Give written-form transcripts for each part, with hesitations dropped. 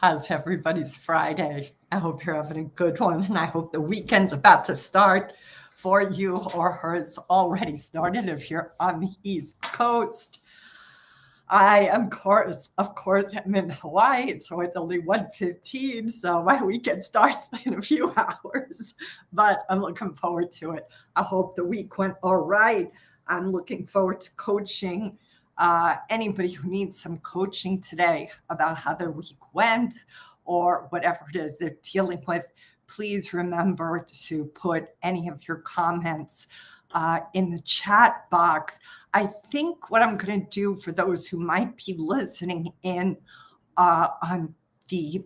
How's everybody's Friday? I hope you're having a good one, and I hope the weekend's about to start for you or has already started if you're on the East Coast. I am, of course, I'm in Hawaii, so it's only 1:15, so my weekend starts in a few hours, but I'm looking forward to it. I hope the week went all right. I'm looking forward to coaching anybody who needs some coaching today about how their week went or whatever it is they're dealing with. Please remember to put any of your comments in the chat box. I think what I'm going to do for those who might be listening in on the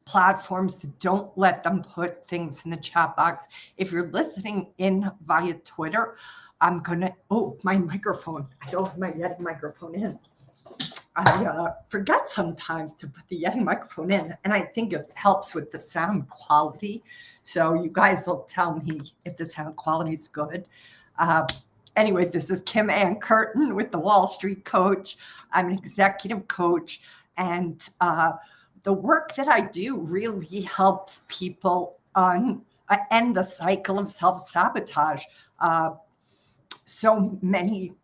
platforms that don't let them put things in the chat box. If you're listening in via Twitter, I'm going to, my microphone. I don't have my Yeti microphone in. I forget sometimes to put the Yeti microphone in, and I think it helps with the sound quality. So you guys will tell me if the sound quality is good. Anyway, this is Kim Ann Curtin with the Wall Street Coach. I'm an executive coach, and the work that I do really helps people end the cycle of self-sabotage. So many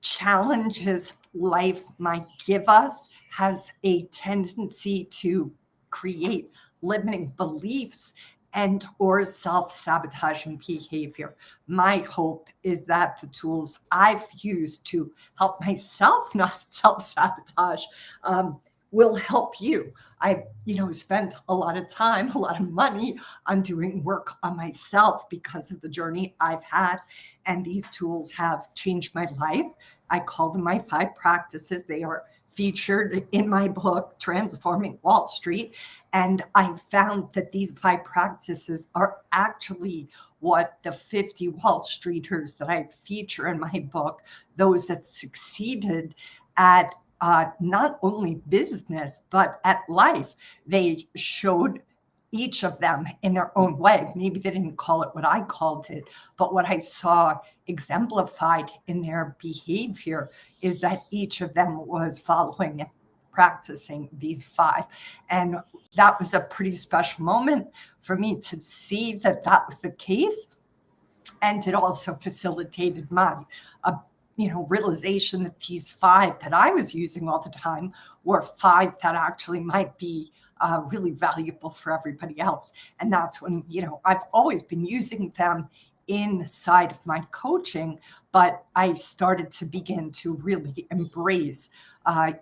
challenges life might give us has a tendency to create limiting beliefs and or self-sabotaging behavior. My hope is that the tools I've used to help myself not self-sabotage will help you. I've spent a lot of time, a lot of money on doing work on myself because of the journey I've had, and these tools have changed my life. I call them my 5 practices. They are featured in my book, Transforming Wall Street. And I found that these 5 practices are actually what the 50 Wall Streeters that I feature in my book, those that succeeded at not only business, but at life. They showed each of them in their own way. Maybe they didn't call it what I called it, but what I saw exemplified in their behavior is that each of them was following and practicing these 5. And that was a pretty special moment for me to see that that was the case. And it also facilitated my realization that these 5 that I was using all the time were 5 that actually might be really valuable for everybody else. And that's when, I've always been using them inside of my coaching, but I started to begin to really embrace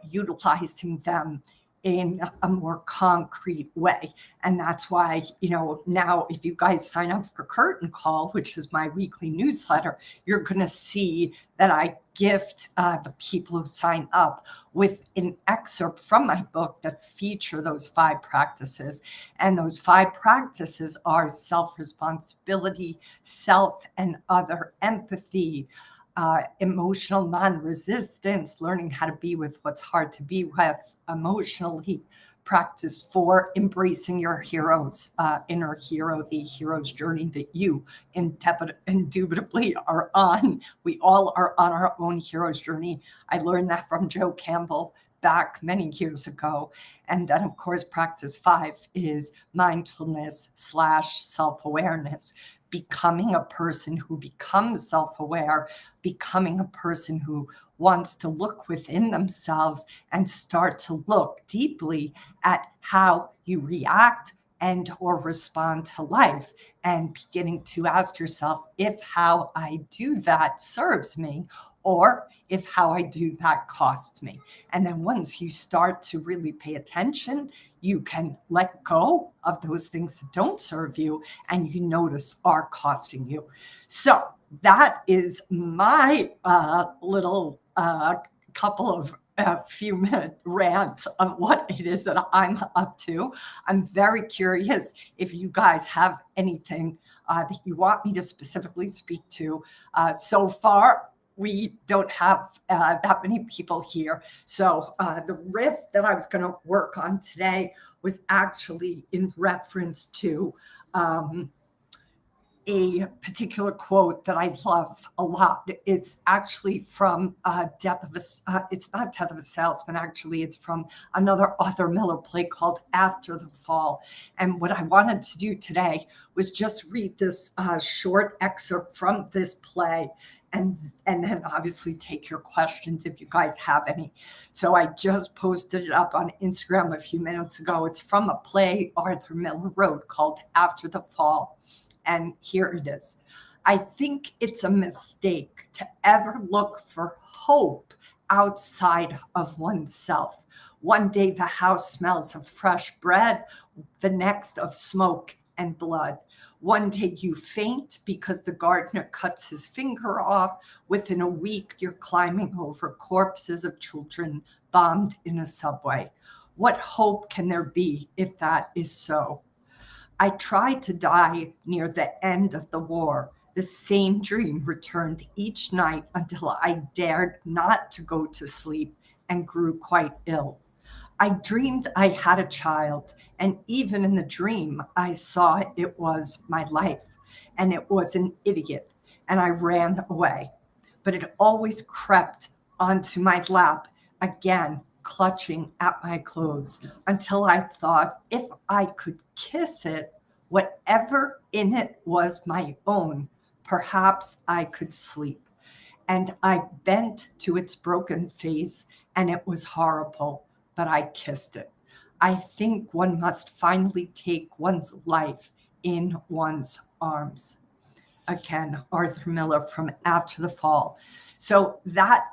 utilizing them in a more concrete way. And that's why, now if you guys sign up for Curtain Call, which is my weekly newsletter, you're going to see that I gift the people who sign up with an excerpt from my book that feature those 5 practices. And those 5 practices are self-responsibility, self and other empathy, emotional non-resistance, learning how to be with what's hard to be with emotionally, practice 4, embracing your heroes, inner hero, the hero's journey that you indubitably are on. We all are on our own hero's journey. I learned that from Joe Campbell back many years ago. And then, of course, practice 5 is mindfulness / self-awareness, becoming a person who becomes self-aware, becoming a person who wants to look within themselves and start to look deeply at how you react and or respond to life, and beginning to ask yourself if how I do that serves me or if how I do that costs me. And then once you start to really pay attention, you can let go of those things that don't serve you and you notice are costing you. So that is my little couple of few minute rant of what it is that I'm up to. I'm very curious if you guys have anything that you want me to specifically speak to. So far, we don't have that many people here. So the riff that I was going to work on today was actually in reference to a particular quote that I love a lot. It's actually from it's not Death of a Salesman, actually. It's from another Arthur Miller play called After the Fall. And what I wanted to do today was just read this short excerpt from this play, and then obviously take your questions if you guys have any. So I just posted it up on Instagram a few minutes ago. It's from a play Arthur Miller wrote called After the Fall. And here it is. I think it's a mistake to ever look for hope outside of oneself. One day the house smells of fresh bread, the next of smoke and blood. One day you faint because the gardener cuts his finger off. Within a week, you're climbing over corpses of children bombed in a subway. What hope can there be if that is so? I tried to die near the end of the war. The same dream returned each night until I dared not to go to sleep and grew quite ill. I dreamed I had a child, and even in the dream, I saw it was my life, and it was an idiot, and I ran away. But it always crept onto my lap again, clutching at my clothes, until I thought if I could kiss it, whatever in it was my own, perhaps I could sleep. And I bent to its broken face, and it was horrible, but I kissed it. I think one must finally take one's life in one's arms. Again, Arthur Miller from After the Fall. So that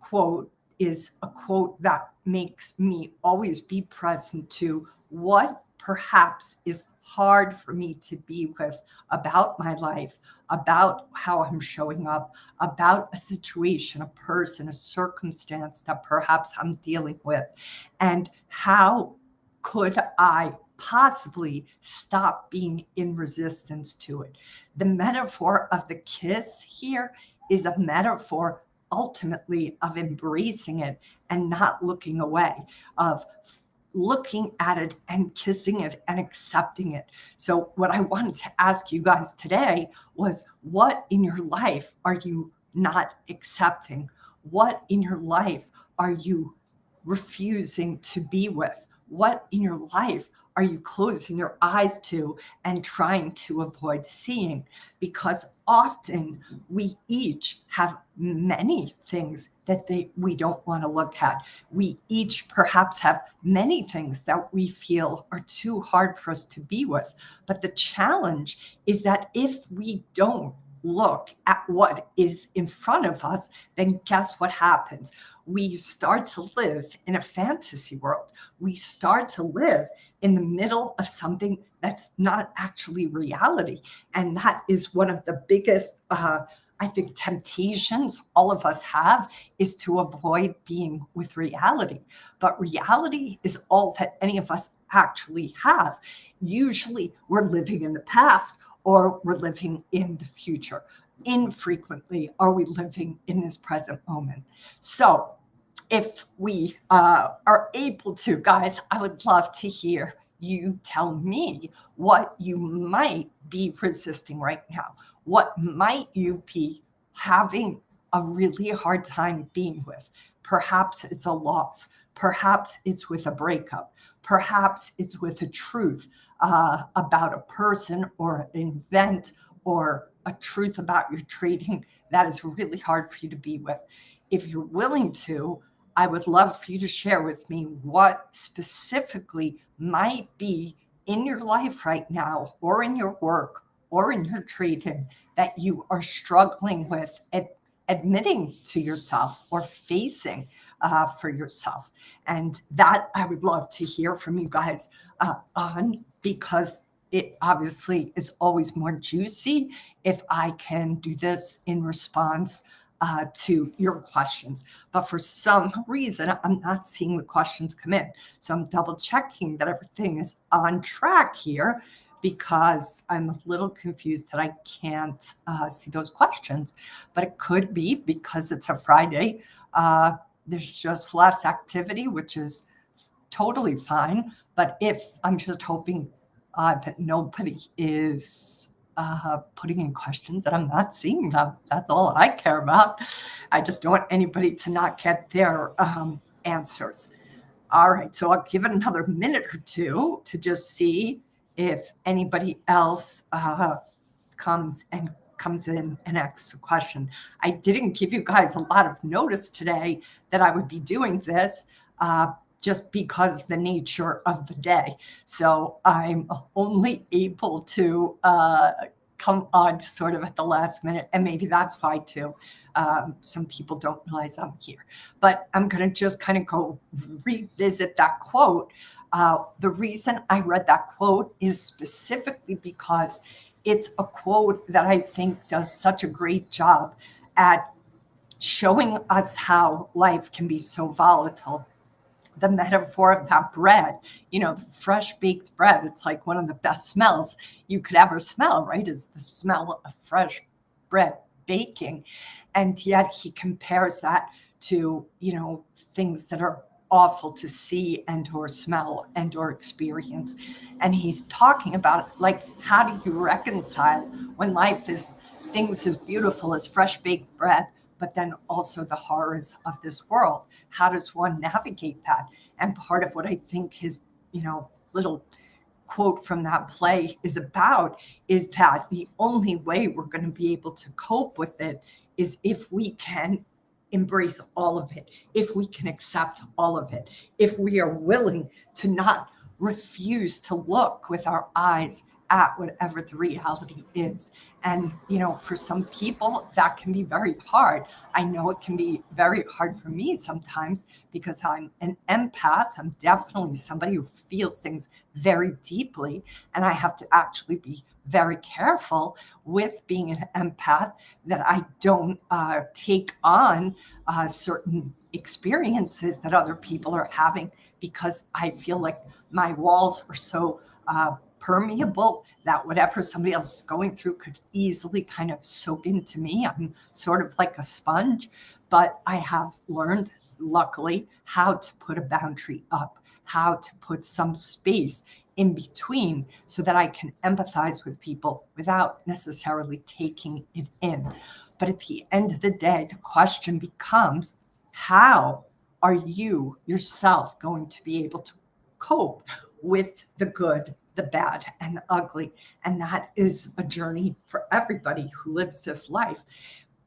quote is a quote that makes me always be present to what perhaps is hard for me to be with about my life, about how I'm showing up, about a situation, a person, a circumstance that perhaps I'm dealing with. And how could I possibly stop being in resistance to it? The metaphor of the kiss here is a metaphor ultimately of embracing it and not looking away, of looking at it and kissing it and accepting it. So what I wanted to ask you guys today was, what in your life are you not accepting? What in your life are you refusing to be with? What in your life are you closing your eyes to and trying to avoid seeing? Because often we each have many things that we don't want to look at. We each perhaps have many things that we feel are too hard for us to be with. But the challenge is that if we don't look at what is in front of us, then guess what happens? We start to live in a fantasy world. We start to live in the middle of something that's not actually reality. And that is one of the biggest, I think, temptations all of us have, is to avoid being with reality. But reality is all that any of us actually have. Usually we're living in the past, or we're living in the future. Infrequently are we living in this present moment. So if we are able to, guys, I would love to hear you tell me what you might be resisting right now. What might you be having a really hard time being with? Perhaps it's a loss. Perhaps it's with a breakup. Perhaps it's with a truth about a person or an event, or a truth about your trading that is really hard for you to be with. If you're willing to, I would love for you to share with me what specifically might be in your life right now, or in your work, or in your trading, that you are struggling with admitting to yourself or facing for yourself. And that I would love to hear from you guys on, because it obviously is always more juicy if I can do this in response to your questions. But for some reason, I'm not seeing the questions come in. So I'm double checking that everything is on track here, because I'm a little confused that I can't see those questions. But it could be because it's a Friday. There's just less activity, which is totally fine. But if I'm just hoping that nobody is putting in questions that I'm not seeing them. That's all I care about. I just don't want anybody to not get their answers. All right, so I'll give it another minute or two to just see if anybody else comes in and asks a question. I didn't give you guys a lot of notice today that I would be doing this just because of the nature of the day. So I'm only able to come on sort of at the last minute, and maybe that's why too. Some people don't realize I'm here, but I'm going to just kind of go revisit that quote. The reason I read that quote is specifically because it's a quote that I think does such a great job at showing us how life can be so volatile. The metaphor of that bread, the fresh baked bread, it's like one of the best smells you could ever smell, right? Is the smell of fresh bread baking. And yet he compares that to, things that are awful to see and or smell and or experience. And he's talking about like, how do you reconcile when life is things as beautiful as fresh baked bread, but then also the horrors of this world? How does one navigate that? And part of what I think his, little quote from that play is about is that the only way we're going to be able to cope with it is if we can embrace all of it, if we can accept all of it, if we are willing to not refuse to look with our eyes at whatever the reality is. And, for some people, that can be very hard. I know it can be very hard for me sometimes because I'm an empath. I'm definitely somebody who feels things very deeply. And I have to actually be very careful with being an empath that I don't take on certain experiences that other people are having, because I feel like my walls are so permeable that whatever somebody else is going through could easily kind of soak into me. I'm sort of like a sponge, but I have learned, luckily, how to put a boundary up, how to put some space in between so that I can empathize with people without necessarily taking it in. But at the end of the day, the question becomes, how are you yourself going to be able to cope with the good, the bad, and the ugly? And that is a journey for everybody who lives this life.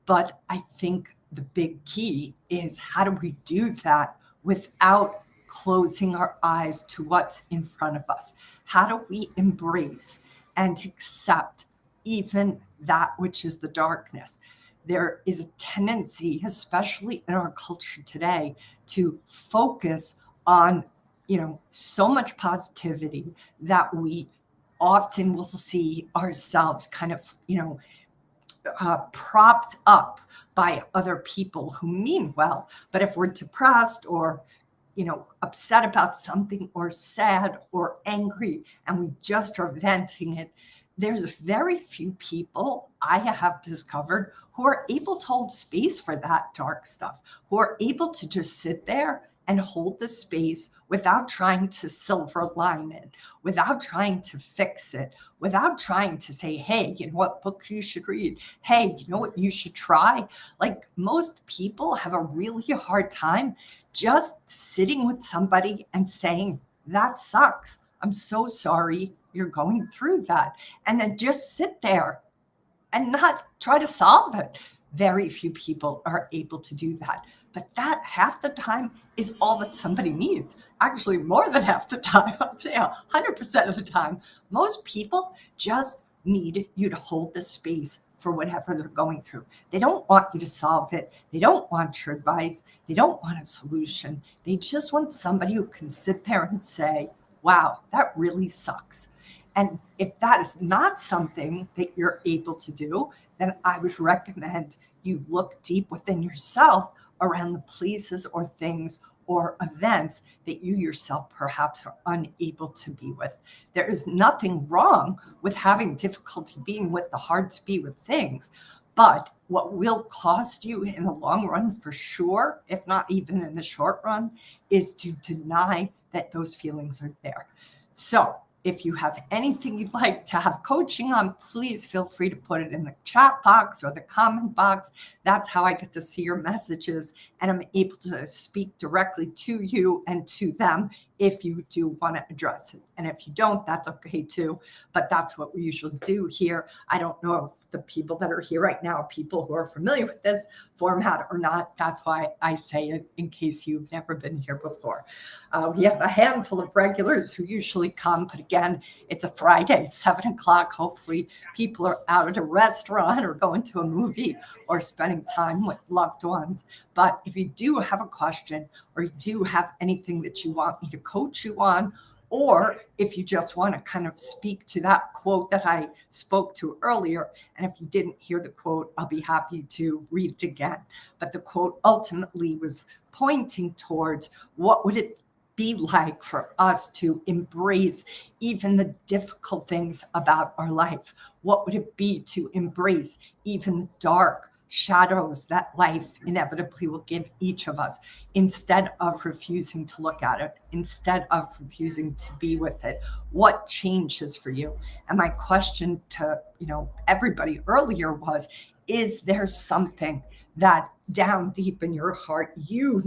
But I think the big key is, how do we do that without closing our eyes to what's in front of us? How do we embrace and accept even that which is the darkness? There is a tendency, especially in our culture today, to focus on so much positivity that we often will see ourselves kind of propped up by other people who mean well. But if we're depressed or upset about something or sad or angry and we just are venting it, there's very few people I have discovered who are able to hold space for that dark stuff, who are able to just sit there and hold the space without trying to silver line it, without trying to fix it, without trying to say, hey, you know what book you should read? Hey, you know what you should try? Like, most people have a really hard time just sitting with somebody and saying, that sucks. I'm so sorry you're going through that. And then just sit there and not try to solve it. Very few people are able to do that. But that half the time is all that somebody needs. Actually, more than half the time, I'd say 100% of the time, most people just need you to hold the space for whatever they're going through. They don't want you to solve it. They don't want your advice. They don't want a solution. They just want somebody who can sit there and say, wow, that really sucks. And if that is not something that you're able to do, then I would recommend you look deep within yourself around the places or things or events that you yourself perhaps are unable to be with. There is nothing wrong with having difficulty being with the hard to be with things, but what will cost you in the long run for sure, if not even in the short run, is to deny that those feelings are there. So If you have anything you'd like to have coaching on, please feel free to put it in the chat box or the comment box. That's how I get to see your messages, and I'm able to speak directly to you and to them if you do want to address it. And if you don't, that's okay too. But that's what we usually do here. I don't know if the people that are here right now are people who are familiar with this format or not. That's why I say it in case you've never been here before. We have a handful of regulars who usually come, but again, it's a Friday, 7 o'clock. Hopefully people are out at a restaurant or going to a movie or spending time with loved ones. But if you do have a question or you do have anything that you want me to coach you on, or if you just want to kind of speak to that quote that I spoke to earlier, and if you didn't hear the quote, I'll be happy to read it again. But the quote ultimately was pointing towards what would it be like for us to embrace even the difficult things about our life? What would it be to embrace even the dark shadows that life inevitably will give each of us, instead of refusing to look at it, instead of refusing to be with it? What changes for you? And my question to everybody earlier was, is there something that down deep in your heart you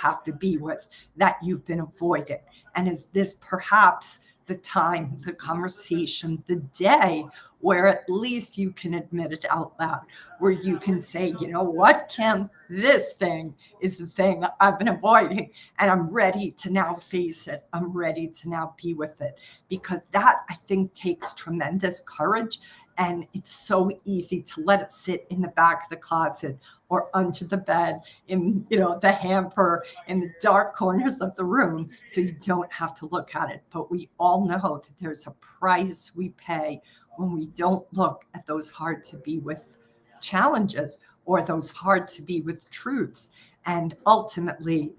have to be with, that you've been avoiding? And is this perhaps the time, the conversation, the day where at least you can admit it out loud, where you can say, you know what, Kim, this thing is the thing I've been avoiding, and I'm ready to now face it. I'm ready to now be with it. Because that, I think, takes tremendous courage. And it's so easy to let it sit in the back of the closet or under the bed, in the hamper, in the dark corners of the room, so you don't have to look at it. But we all know that there's a price we pay when we don't look at those hard to be with challenges or those hard to be with truths. And ultimately,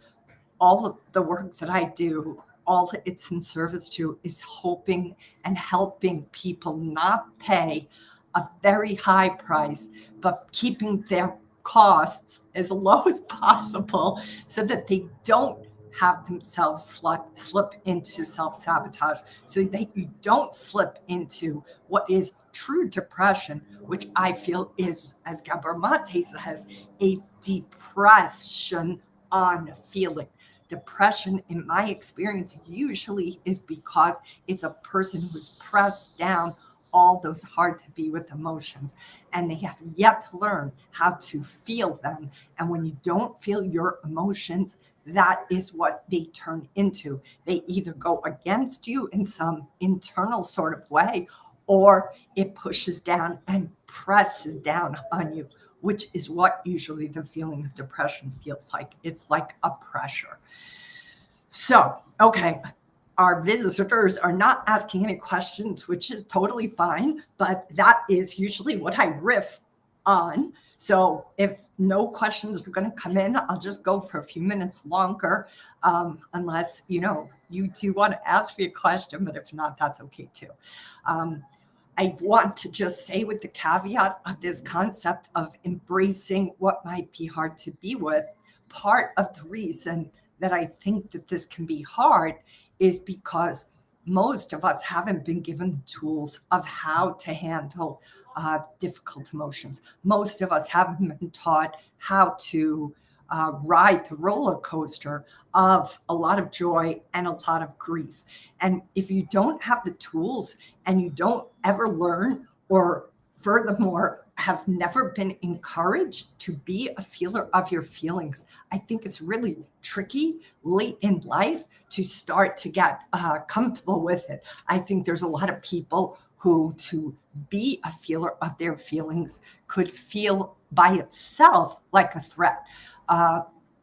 all of the work that I do, all it's in service to is hoping and helping people not pay a very high price, but keeping their costs as low as possible so that they don't have themselves slip into self-sabotage, so that you don't slip into what is true depression, which I feel is, as Gabor Mate says, a depression on feeling. Depression, in my experience, usually is because it's a person who's pressed down all those hard to be with emotions, and they have yet to learn how to feel them. And when you don't feel your emotions, that is what they turn into. They either go against you in some internal sort of way, or it pushes down and presses down on you, which is what usually the feeling of depression feels like. It's like a pressure. So, okay, our visitors are not asking any questions, which is totally fine, but that is usually what I riff on. So if no questions are going to come in, I'll just go for a few minutes longer, unless, you do want to ask me a question, but if not, that's okay too. I want to just say, with the caveat of this concept of embracing what might be hard to be with, part of the reason that I think that this can be hard is because most of us haven't been given the tools of how to handle difficult emotions. Most of us haven't been taught how to ride the roller coaster of a lot of joy and a lot of grief. And if you don't have the tools and you don't ever learn, or furthermore, have never been encouraged to be a feeler of your feelings, I think it's really tricky late in life to start to get comfortable with it. I think there's a lot of people who, to be a feeler of their feelings, could feel by itself like a threat.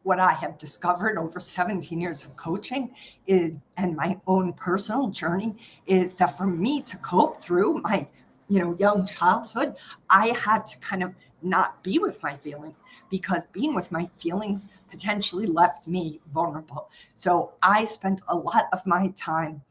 What I have discovered over 17 years of coaching and my own personal journey is that for me to cope through my young childhood, I had to kind of not be with my feelings, because being with my feelings potentially left me vulnerable. So I spent a lot of my time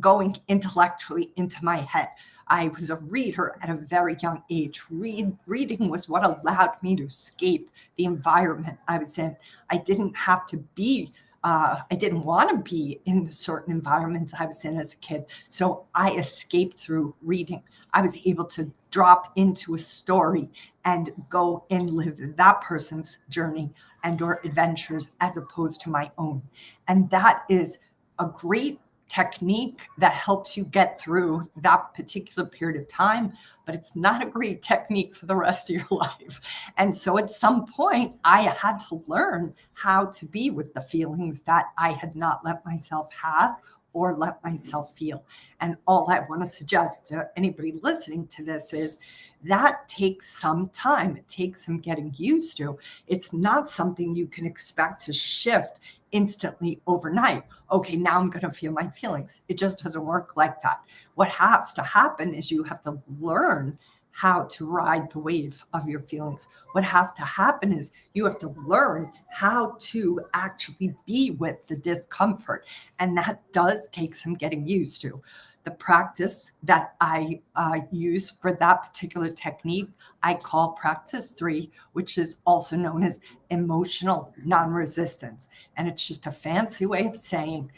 going intellectually into my head. I was a reader at a very young age. Reading was what allowed me to escape the environment I was in. I didn't have to be I didn't want to be in certain environments I was in as a kid. So I escaped through reading. I was able to drop into a story and go and live that person's journey and or adventures as opposed to my own. And that is a great technique that helps you get through that particular period of time, but it's not a great technique for the rest of your life. And so at some point, I had to learn how to be with the feelings that I had not let myself have or let myself feel. And all I want to suggest to anybody listening to this is that takes some time. It takes some getting used to. It's not something you can expect to shift instantly overnight. Okay, now I'm going to feel my feelings. It just doesn't work like that. What has to happen is you have to learn how to ride the wave of your feelings. What has to happen is you have to learn how to actually be with the discomfort. And that does take some getting used to. The practice that I use for that particular technique, I call practice 3, which is also known as emotional non-resistance. And it's just a fancy way of saying,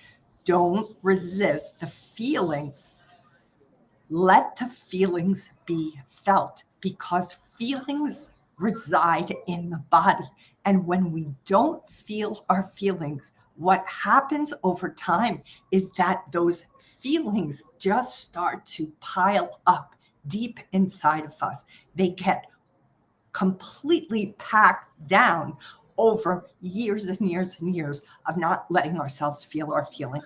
don't resist the feelings. Let the feelings be felt, because feelings reside in the body. And when we don't feel our feelings, what happens over time is that those feelings just start to pile up deep inside of us. They get completely packed down over years and years and years of not letting ourselves feel our feelings.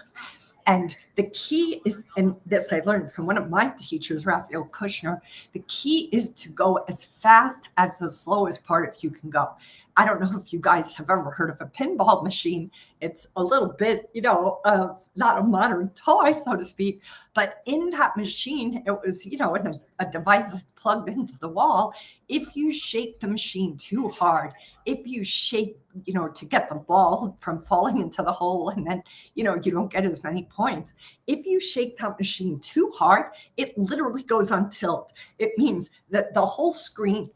And the key is, and this I learned from one of my teachers, Raphael Kushner, the key is to go as fast as the slowest part of you can go. I don't know if you guys have ever heard of a pinball machine. It's a little bit, not a modern toy, so to speak, but in that machine, it was, a device that's plugged into the wall. If you shake the machine too hard, if you shake, to get the ball from falling into the hole, and then, you don't get as many points. If you shake that machine too hard, it literally goes on tilt. It means that the whole screen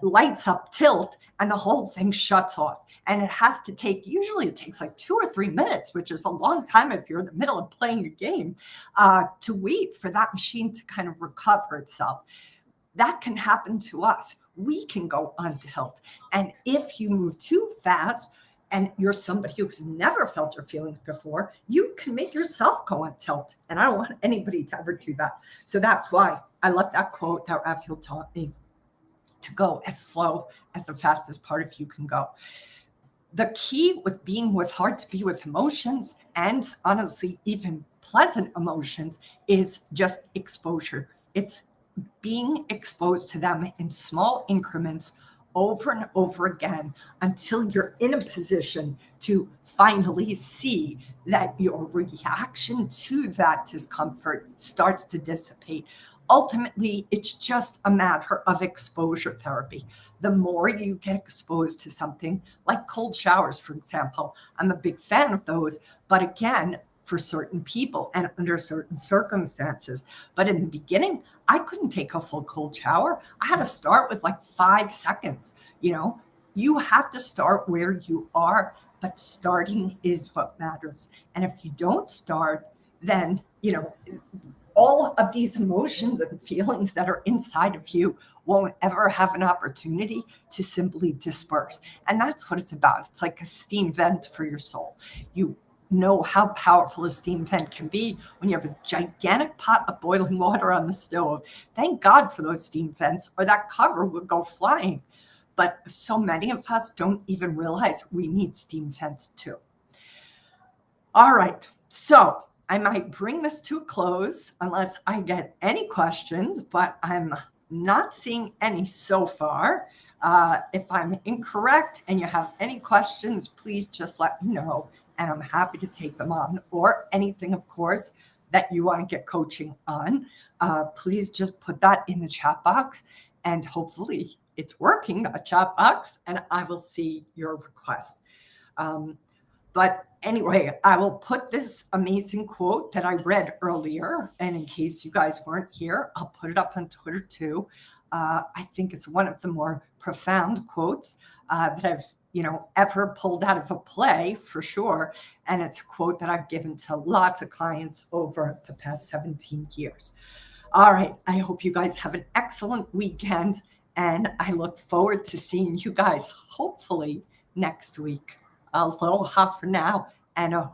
lights up tilt and the whole thing shuts off. And it has to usually it takes like 2 or 3 minutes, which is a long time if you're in the middle of playing a game, to wait for that machine to kind of recover itself. That can happen to us. We can go on tilt. And if you move too fast and you're somebody who's never felt your feelings before, you can make yourself go on tilt. And I don't want anybody to ever do that. So that's why I love that quote that Raphael taught me, to go as slow as the fastest part of you can go. The key with being with hard to be with emotions, and honestly, even pleasant emotions, is just exposure. It's being exposed to them in small increments over and over again until you're in a position to finally see that your reaction to that discomfort starts to dissipate. Ultimately, it's just a matter of exposure therapy. The more you get exposed to something like cold showers, for example, I'm a big fan of those, but again, for certain people and under certain circumstances. But in the beginning, I couldn't take a full cold shower. I had to start with like 5 seconds. You have to start where you are, but starting is what matters. And if you don't start, then, all of these emotions and feelings that are inside of you won't ever have an opportunity to simply disperse. And that's what it's about. It's like a steam vent for your soul. You know how powerful a steam vent can be when you have a gigantic pot of boiling water on the stove. Thank God for those steam vents, or that cover would go flying. But so many of us don't even realize we need steam vents too. All right, so I might bring this to a close unless I get any questions, but I'm not seeing any so far. If I'm incorrect and you have any questions, please just let me know, and I'm happy to take them on, or anything, of course, that you want to get coaching on. Please just put that in the chat box, and hopefully it's working, that chat box, and I will see your request. But anyway, I will put this amazing quote that I read earlier, and in case you guys weren't here, I'll put it up on Twitter too. I think it's one of the more profound quotes that I've ever pulled out of a play for sure. And it's a quote that I've given to lots of clients over the past 17 years. All right. I hope you guys have an excellent weekend. And I look forward to seeing you guys hopefully next week. Aloha for now and a